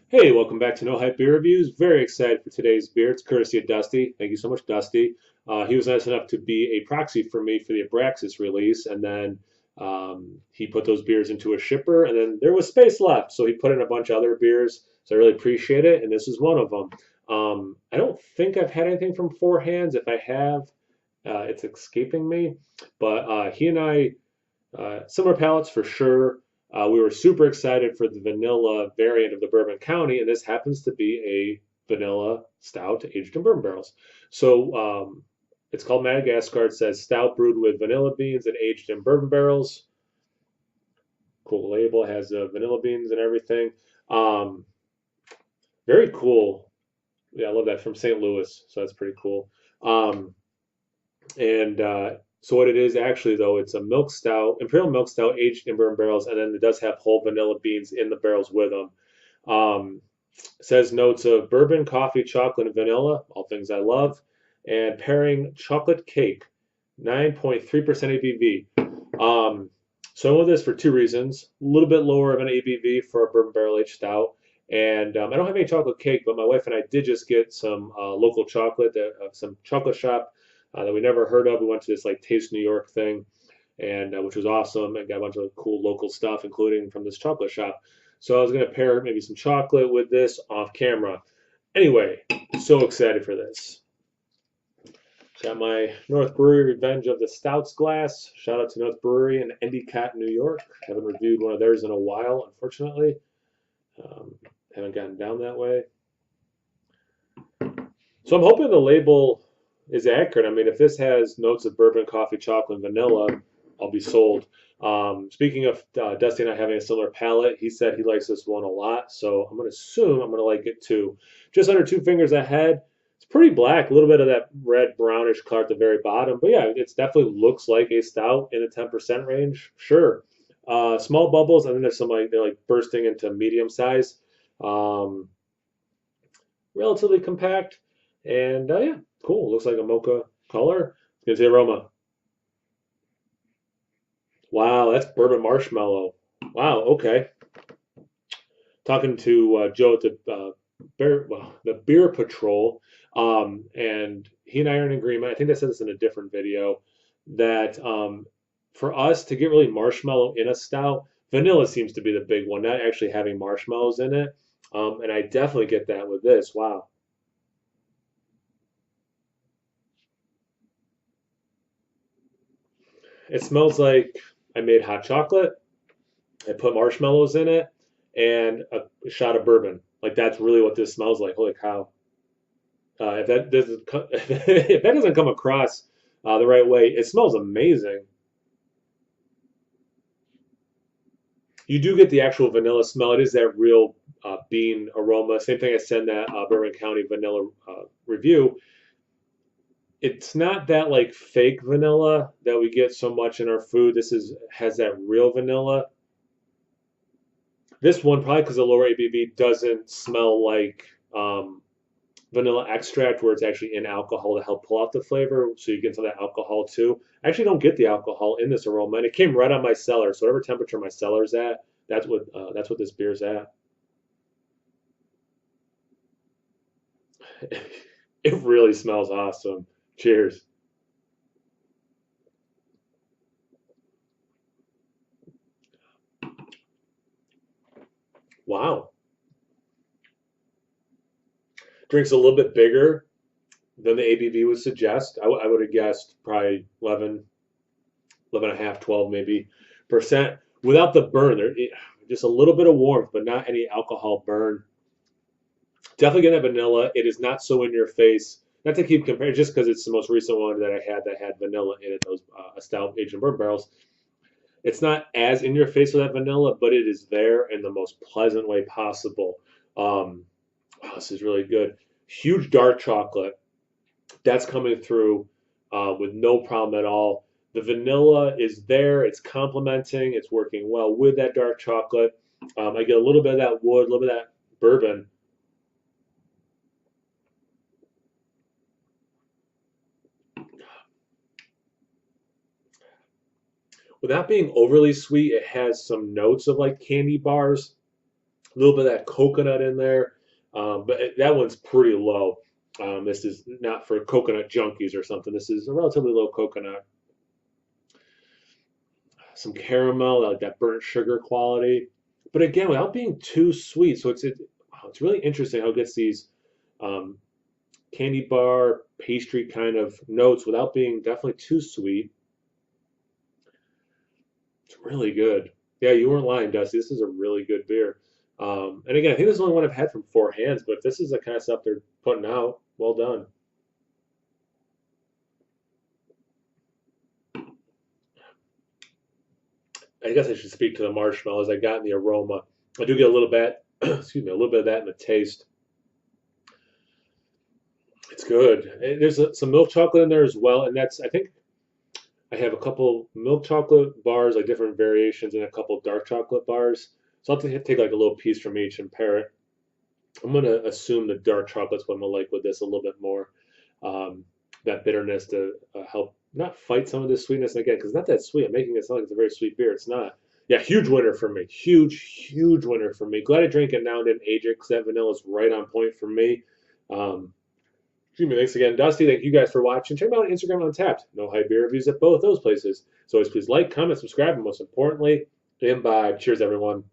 Hey, welcome back to No Hype Beer Reviews. Very excited for today's beer. It's courtesy of Dusty. Thank you so much, Dusty. He was nice enough to be a proxy for me for the Abraxas release, and then he put those beers into a shipper, and then there was space left, so he put in a bunch of other beers. So I really appreciate it, and this is one of them. I don't think I've had anything from Four Hands. If I have, it's escaping me. But he and I similar palates for sure. We were super excited for the vanilla variant of the Bourbon County, and this happens to be a vanilla stout aged in bourbon barrels. So it's called Madagascar. It says stout brewed with vanilla beans and aged in bourbon barrels. Cool label, has vanilla beans and everything. Um, Very cool. Yeah, I love that, from St. Louis, so that's pretty cool. Um, And so what it is actually, though, it's a milk stout, imperial milk stout aged in bourbon barrels, and then it does have whole vanilla beans in the barrels with them. Um, Says notes of bourbon, coffee, chocolate, and vanilla, all things I love, and pairing chocolate cake, 9.3% ABV. Um, so I want this for two reasons: a little bit lower of an ABV for a bourbon barrel aged stout. And I don't have any chocolate cake, but my wife and I did just get some local chocolate, some chocolate shop that we never heard of. We went to this like Taste New York thing, and which was awesome, and got a bunch of cool local stuff, including from this chocolate shop. So I was gonna pair maybe some chocolate with this off camera. Anyway, so excited for this. Got my North Brewery Revenge of the Stouts glass. Shout out to North Brewery in Endicott, New York. Haven't reviewed one of theirs in a while, unfortunately. Um, haven't gotten down that way. So I'm hoping the label is accurate. I mean, if this has notes of bourbon, coffee, chocolate, and vanilla, I'll be sold. Speaking of Dusty and I having a similar palate, he said he likes this one a lot, so I'm going to assume I'm going to like it too. Just under two fingers ahead. It's pretty black, a little bit of that red brownish color at the very bottom, but yeah, it definitely looks like a stout in the 10% range. Sure. Small bubbles, and then there's some like they're like bursting into medium size. Um, Relatively compact. And yeah, cool. Looks like a mocha color. Here's the aroma. Wow, that's bourbon marshmallow. Wow, okay. Talking to Joe at the Beer Patrol, and he and I are in agreement. I think I said this in a different video that for us to get really marshmallow in a stout, vanilla seems to be the big one, not actually having marshmallows in it. And I definitely get that with this. Wow. It smells like I made hot chocolate. I put marshmallows in it and a shot of bourbon. Like that's really what this smells like. Holy cow! If that doesn't if that doesn't come across the right way, it smells amazing. You do get the actual vanilla smell. It is that real bean aroma. Same thing I said in that Bourbon County vanilla review. It's not that like fake vanilla that we get so much in our food. This is has that real vanilla. This one, probably because the lower ABV, doesn't smell like vanilla extract where it's actually in alcohol to help pull out the flavor, so you get some of that alcohol too. I actually don't get the alcohol in this aroma, and it came right on my cellar. So whatever temperature my cellar's at, that's what this beer's at. It really smells awesome. Cheers. Wow. Drink's a little bit bigger than the ABV would suggest. I would have guessed probably 11, 11 and a half, 12 maybe percent without the burn. Just a little bit of warmth, but not any alcohol burn. Definitely get that vanilla. It is not so in your face. Not to keep comparing, just because it's the most recent one that I had that had vanilla in it. Those a stout aged in bourbon barrels. It's not as in your face with that vanilla, but it is there in the most pleasant way possible. Wow, this is really good. Huge dark chocolate. That's coming through with no problem at all. The vanilla is there. It's complementing. It's working well with that dark chocolate. I get a little bit of that wood, a little bit of that bourbon. Without being overly sweet, it has some notes of like candy bars. A little bit of that coconut in there, but that one's pretty low. This is not for coconut junkies or something. This is a relatively low coconut. Some caramel, like that burnt sugar quality, but again, without being too sweet. So it's really interesting how it gets these um, candy bar pastry kind of notes without being definitely too sweet. It's really good. Yeah, you weren't lying, Dusty. This is a really good beer. And again, I think this is the only one I've had from Four Hands, but if this is the kind of stuff they're putting out, well done. I guess I should speak to the marshmallows. I got in the aroma. I do get a little bit, excuse me, a little bit of that in the taste. It's good. There's some milk chocolate in there as well, and that's I think I have a couple milk chocolate bars, like different variations, and a couple dark chocolate bars. So I'll take like a little piece from each and pair it. I'm gonna assume the dark chocolate's what I'm gonna like with this a little bit more. Um, that bitterness to help not fight some of this sweetness again, because it's not that sweet. I'm making it sound like it's a very sweet beer. It's not. Yeah, huge winner for me. Huge winner for me. Glad I drank it now and didn't age it because that vanilla is right on point for me. Um, Excuse me. Thanks again, Dusty. Thank you guys for watching. Check me out on Instagram Untapped. No hype beer reviews at both those places. So always please like, comment, subscribe, and most importantly, imbibe. Cheers, everyone.